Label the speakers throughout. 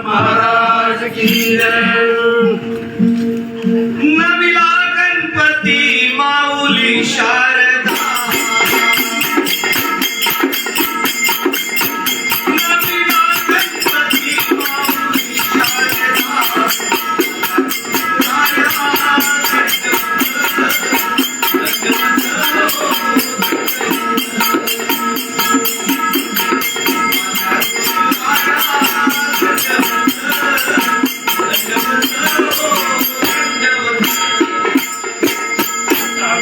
Speaker 1: महाराज की जय। नविला गणपती माऊली शारदा, नविला गणपती माऊली शारदा,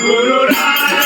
Speaker 1: गुरु राजा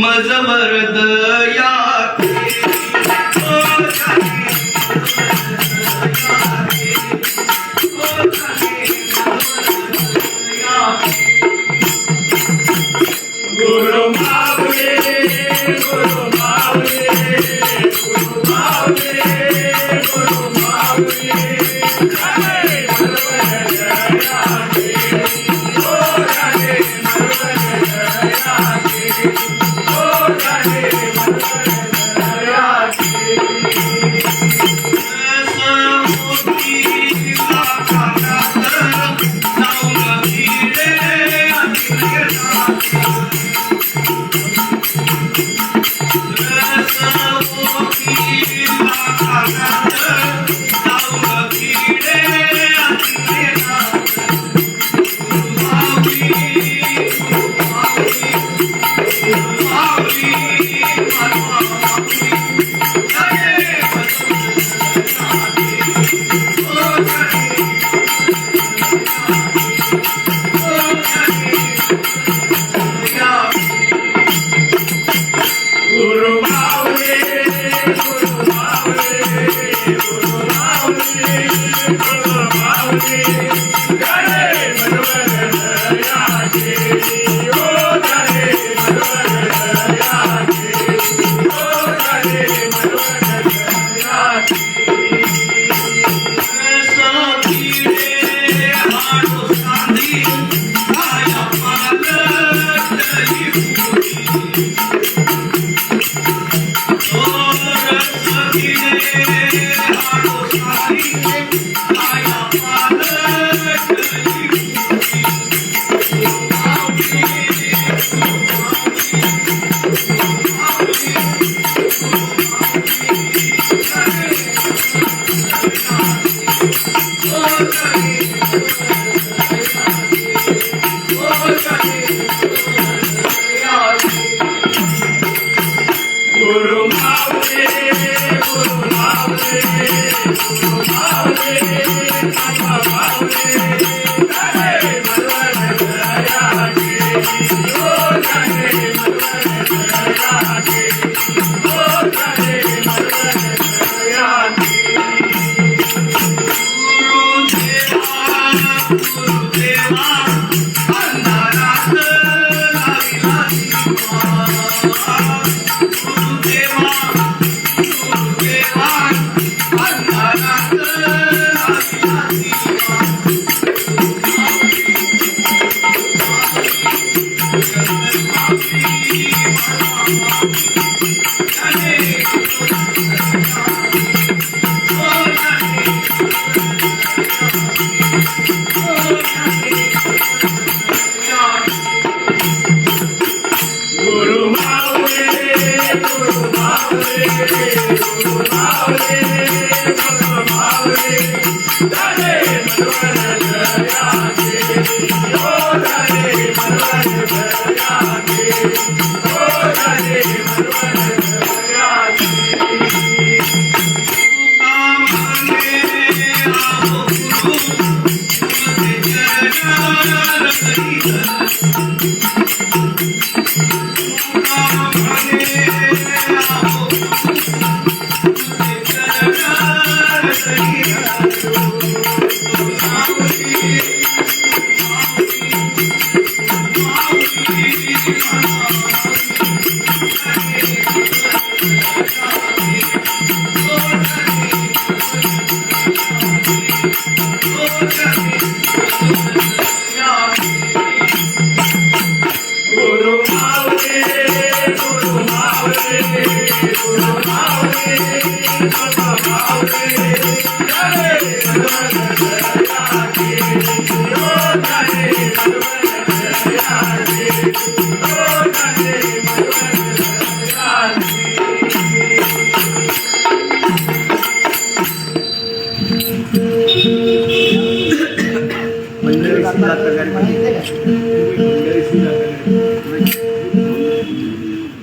Speaker 1: मजबर दया गुरु माऊली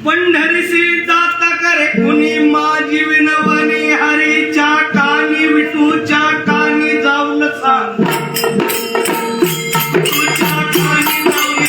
Speaker 1: पंढरीसी जात करे कुणी माझी विनवणी हरीच्या कानी विठूच्या कानी जाऊन सांग विठूच्या कानी जाऊन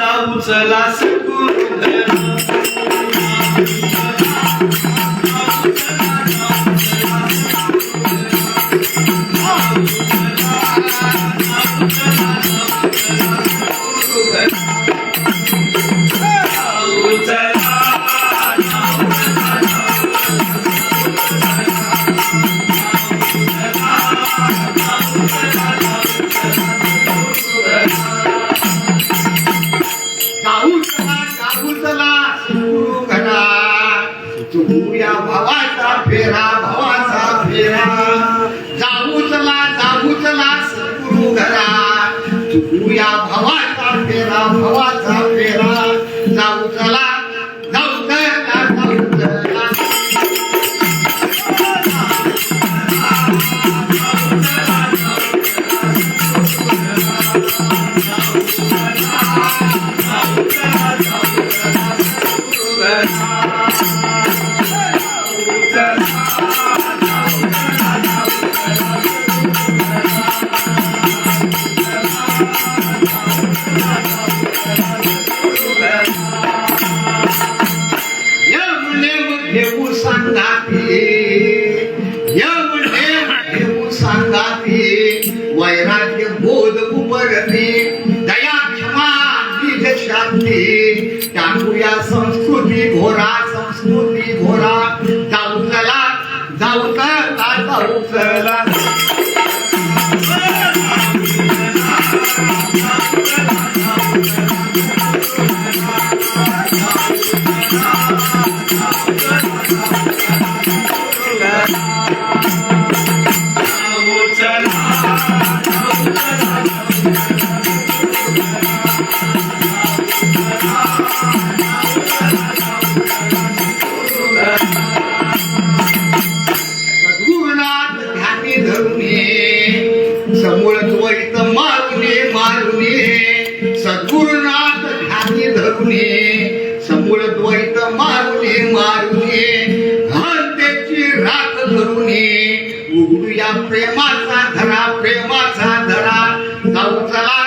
Speaker 1: जाऊ चला चुकूया भावाचा फेरा जाऊ चला सद्गुरु घरा चुकूया भावाचा फेरा जाऊ चला वैराग्य बोध उमरते दया क्षमा निज शांती टाकूया संस्कृती घोरा जाऊ चला सद्गुरुनाथ ध्यानी धरुणे समूळ द्वैत मारुने हंतेची रात धरुणे उघडूया प्रेमाचा धरा जाऊ चला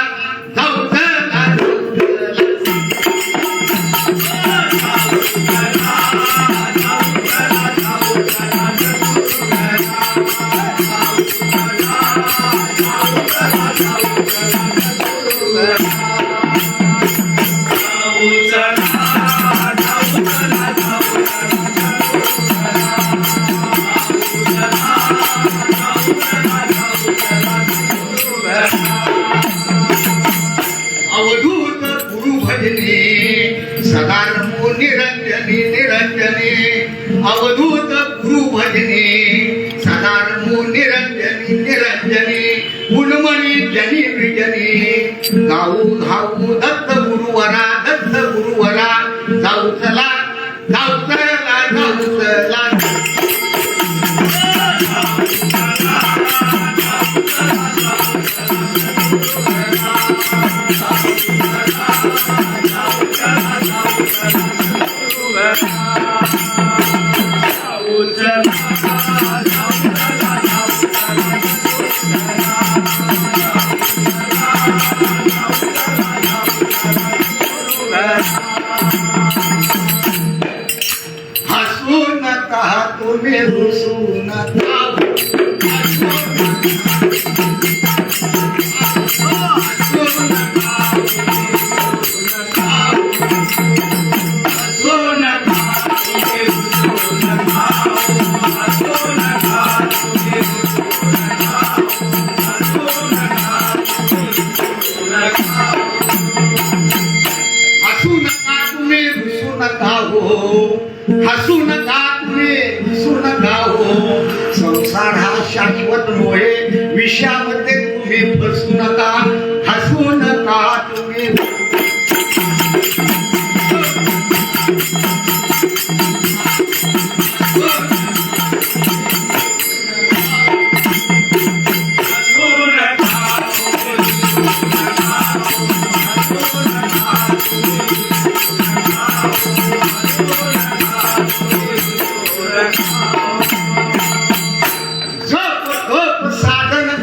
Speaker 1: अवधूत गुरु भजने सदा रमू निरंजनी निरंजनी गुणमणी जनी विजनी गाऊ घाऊ दत्त गुरुवरा जाऊ चला जाऊ चला जाऊ चला हसू नका तुम्ही रुसू नका हसू नका तुम्ही हसू नका हो संसार हा शाश्वत नव्हे विषयामध्ये तुम्ही फसू नका हसू नका तुम्ही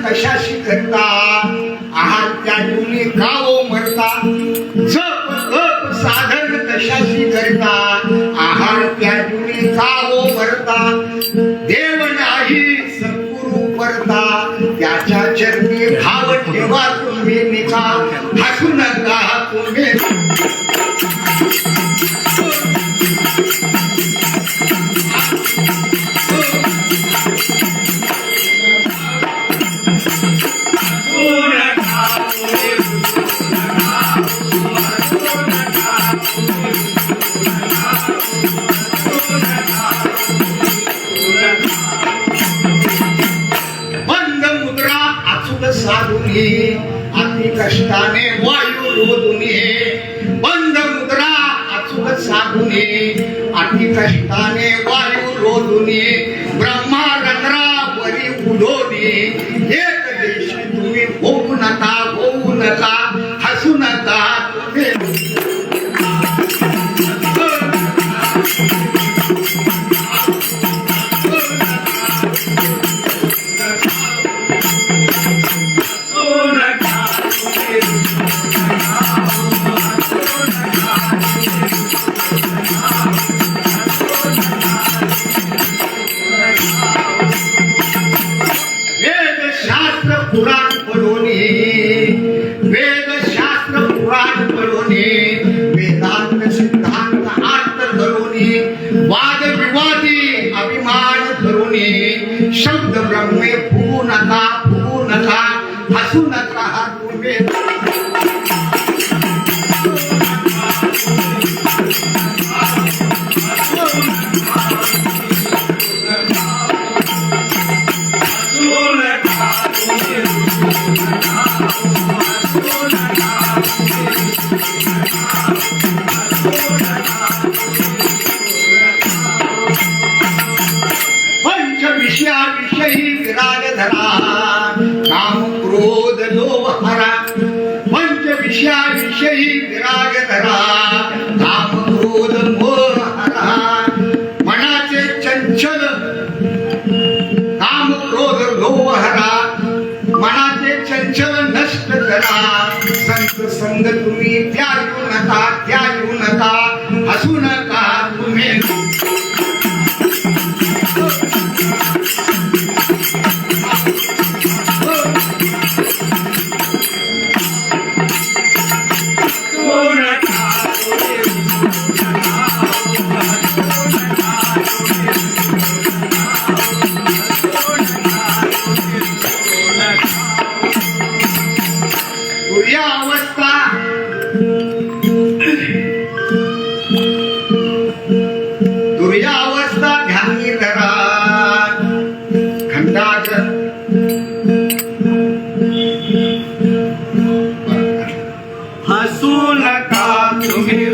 Speaker 1: कशाशी करता आहार त्यातून गावो मरता जप गप साधन कशाशी करता आहार त्यातून गावो मरता देव नाही सद्गुरु परता त्याच्या चरणी भाव ठेवा तुम्ही निका हसू नका तुम्ही अति कष्टाने वायू रोधुनी बंद मुद्रा अचूक साधुनी अति कष्टाने वायू रोधुनी ब्रह्मा रंध्रा वरी उडोनी एक देशी तुम्ही होऊ नका हसू नका तुम्ही पुराण पडोनी वेदांत सिद्धांत अर्थ धरोनी वाद विवादी अभिमान धरोनी शब्द ब्रह्मे फुगू नका हसू नका तुम्ही विषयी विराग धरा काम क्रोध लोभ हरा पंच विषयी विराग धरा काम क्रोध मोह हरा मनाचे चंचल काम क्रोध लोभ हरा मनाचे चंचल नष्ट करा संत संग तुम्ही त्यागू नका हसू नका तुम्ही अवस्था हसू नका तुम्ही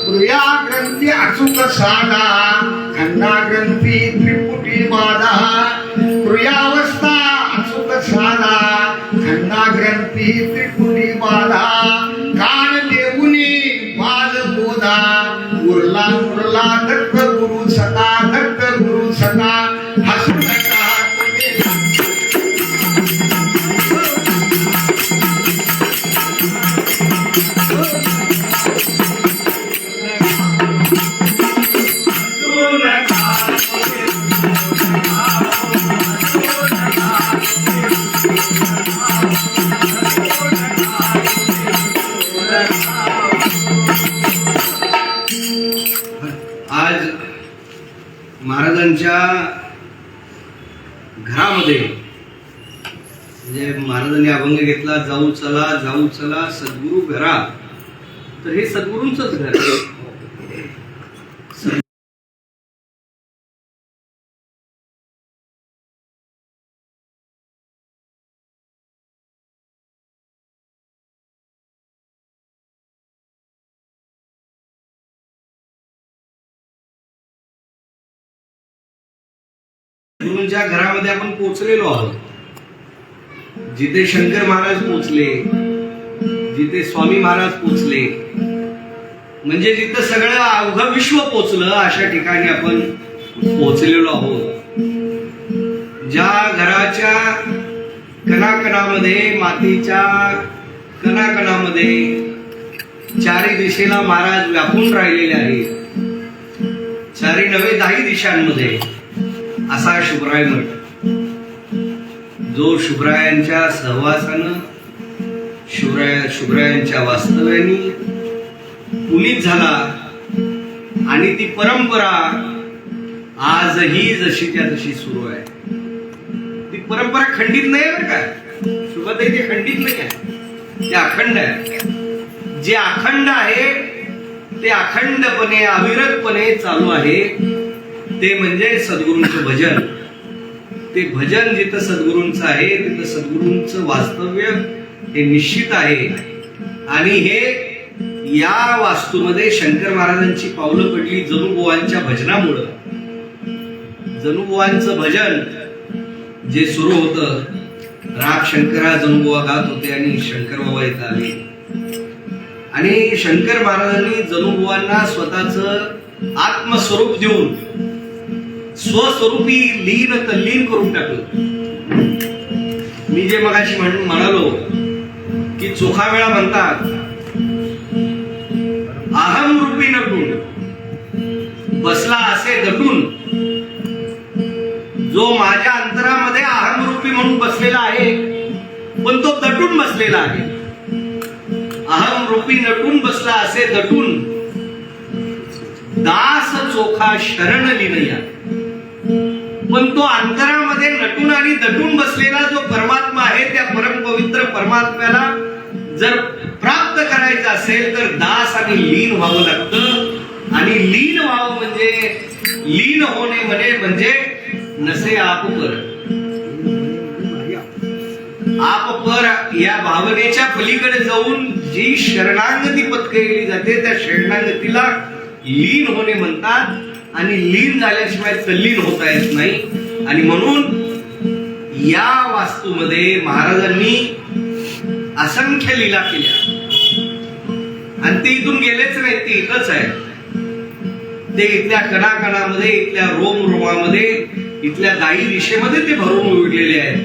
Speaker 1: प्रिया ग्रंथी अचूक साधा खंडा ग्रंथी त्रिपुटी बाधा प्रियावस्था अचूक साधा खंडा ग्रंथी त्रिपुटी बाधा कान देऊनी बाल बोधा उरला उरला दत्त गुरु सदा हसू नका
Speaker 2: आज महाराजांच्या घरामध्ये म्हणजे महाराजांनी अभंग घेतला, जाऊ चला सद्गुरु घरा. तर हे सद्गुरूंचंच घर आहे. गुरूंच्या घरामध्ये आपण पोचलेलो आहोत. जिथे शंकर महाराज पोचले, जिथे स्वामी महाराज पोचले, म्हणजे जिथं सगळं अवघं विश्व पोचलं अशा ठिकाणी आपण पोचलेलो आहोत. ज्या घराच्या कणाकणामध्ये, मातीच्या कणाकणामध्ये चारी दिशेला महाराज व्यापून राहिलेले आहेत. चारी नवे 10 दिशांमध्ये असा शुभराय मठ, जो शुभरायांच्या सहवासानं, शुभरायांच्या वास्तव्याने पुनीत झाला. आणि ती परंपरा आजही जशीच्या तशी सुरू आहे. ती परंपरा खंडित नाही बरं का, शुभताई, ते खंडित नाही आहे, ते अखंड आहे. जे अखंड आहे ते अखंडपणे अविरतपणे चालू आहे ते म्हणजे सद्गुरूंचं भजन. ते भजन जिथं सद्गुरूंचं आहे तिथं सद्गुरूंचं वास्तव्य हे निश्चित आहे. आणि हे या वास्तूमध्ये शंकर महाराजांची पावलं पडली जनुबुवांच्या भजनामुळं. जनुबुवांचं भजन जे सुरू होतं, राग शंकरा जनुबुवा गात होते आणि शंकर बाबा इथं आले. आणि शंकर महाराजांनी जनुबुवांना स्वतःच आत्मस्वरूप देऊन स्वस्वरूपी लीन तल्लीन करून टाकलं. मी जे मगाशी म्हणालो की चोखा वेळा म्हणतात, अहम रूपी नटून बसला असे दटून. जो माझ्या अंतरामध्ये अहम रूपी म्हणून बसलेला आहे, पण तो दटून बसलेला आहे. अहम रूपी नटून बसला असे दटून, दास चोखा शरण लिनया. पण तो अंतरामध्ये नटून आणि दटून बसलेला जो परमात्मा आहे, त्या परम पवित्र परमात्म्याला जर प्राप्त करायचं असेल तर दास आणि लीन व्हावं लागतं. आणि लीन व्हावं म्हणजे, लीन होणे म्हणजे नसे आप पर. आप पर या भावनेच्या पलीकडे जाऊन जी शरणागती पत्करली जाते, त्या शरणागतीला लीन होणे म्हणतात. आणि लीन झाल्याशिवाय तल्लीन होता येत नाही. आणि म्हणून या वास्तूमध्ये महाराजांनी असंख्य लीला केल्या. आणि ते इथून गेलेच नाही, ते इथंच आहे. ते इथल्या कणाकणामध्ये, इथल्या रोमामध्ये, इथल्या 10 दिशेमध्ये ते भरून उडलेले आहेत.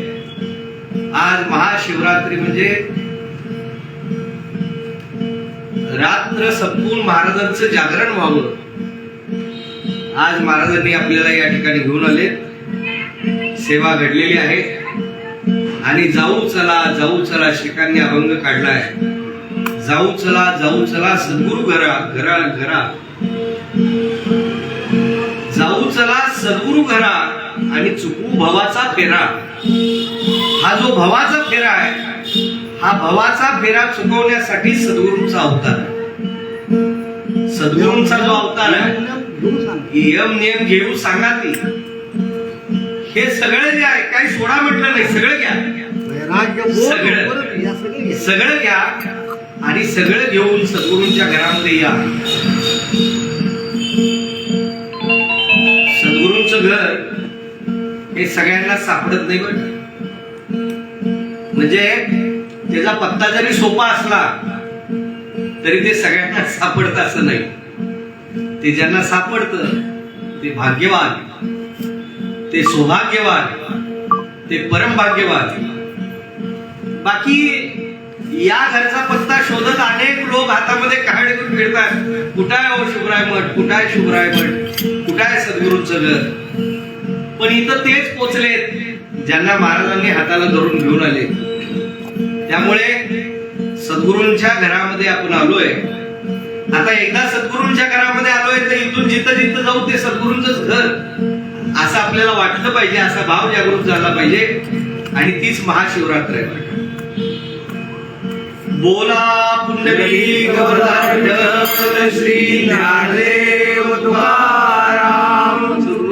Speaker 2: आज महाशिवरात्री म्हणजे रात्र संपून महाराजांचं जागरण व्हावं. आज महाराजांनी आपल्याला या ठिकाणी घेऊन आले, सेवा घडलेली आहे. आणि जाऊ चला शिखांनी अभंग काढलाय. जाऊ चला सद्गुरु घरा घरा घरा. जाऊ चला सद्गुरु घरा आणि चुकू भवाचा फेरा. हा जो भवाचा फेरा आहे, हा भवाचा फेरा चुकवण्यासाठी सद्गुरूंचा अवतार आहे. सद्गुरूंचा जो अवतार आहे, यम नियम घेऊ सांगा ती, हे सगळं जे आहे काही सोडा म्हटलं नाही, सगळं घ्या, सगळं घ्या आणि सगळं घेऊन सद्गुरूंच्या घरामध्ये या. सद्गुरूंचं घर हे सगळ्यांना सापडत नाही बरं. म्हणजे त्याचा पत्ता जरी सोपा असला तरी ते सगळ्यांना सापडत असं नाही. ते ज्यांना सापडतं ते भाग्यवान, ते सौभाग्यवान, ते परम भाग्यवान. बाकी या घरचा पत्ता शोधत अनेक लोक हातामध्ये काळे घेऊन फिरतात. कुठं आहे हो शुभराय मठ, कुठं आहे शुभराय मठ, कुठं आहे सद्गुरूंचं घर. पण इथं तेच पोचलेत ज्यांना महाराजांनी हाताला धरून घेऊन आले. त्यामुळे सद्गुरूंच्या घरामध्ये आपण आलोय. आता एकदा सद्गुरूंच्या घरामध्ये आलोय तर इथून जिथं जिथं जाऊ ते सद्गुरूंचंच घर असं आपल्याला वाटलं पाहिजे, असा भाव जागृत झाला पाहिजे. आणि तीच महाशिवरात्र आहे. बोला पुंडलिक वरदान श्री ज्ञानदेव तुकाराम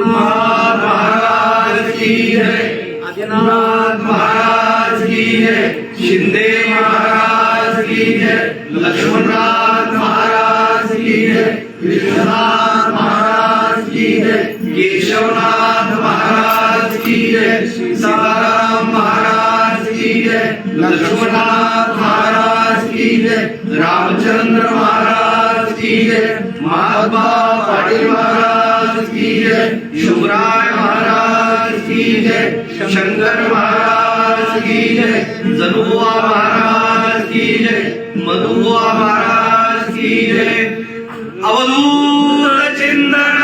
Speaker 2: महाराज की जय, आदिनाथ महाराज की जय, शिंदे महाराज की जय, लक्ष्मणनाथ महाराज की जय, कृष्णनाथ महाराज की जय, केशवनाथ महाराज की जय, सीताराम महाराज की जय, लक्ष्मणनाथ महाराज की जय, रामचंद्र महाराज की जय, महात्मा पाटील महाराज की जय, शुभराय महाराज की जय, शंकर महाराज की जय, जनुबुवा महाराज की जय, मधुबुवा महाराज की जय. अवधूत चिंतन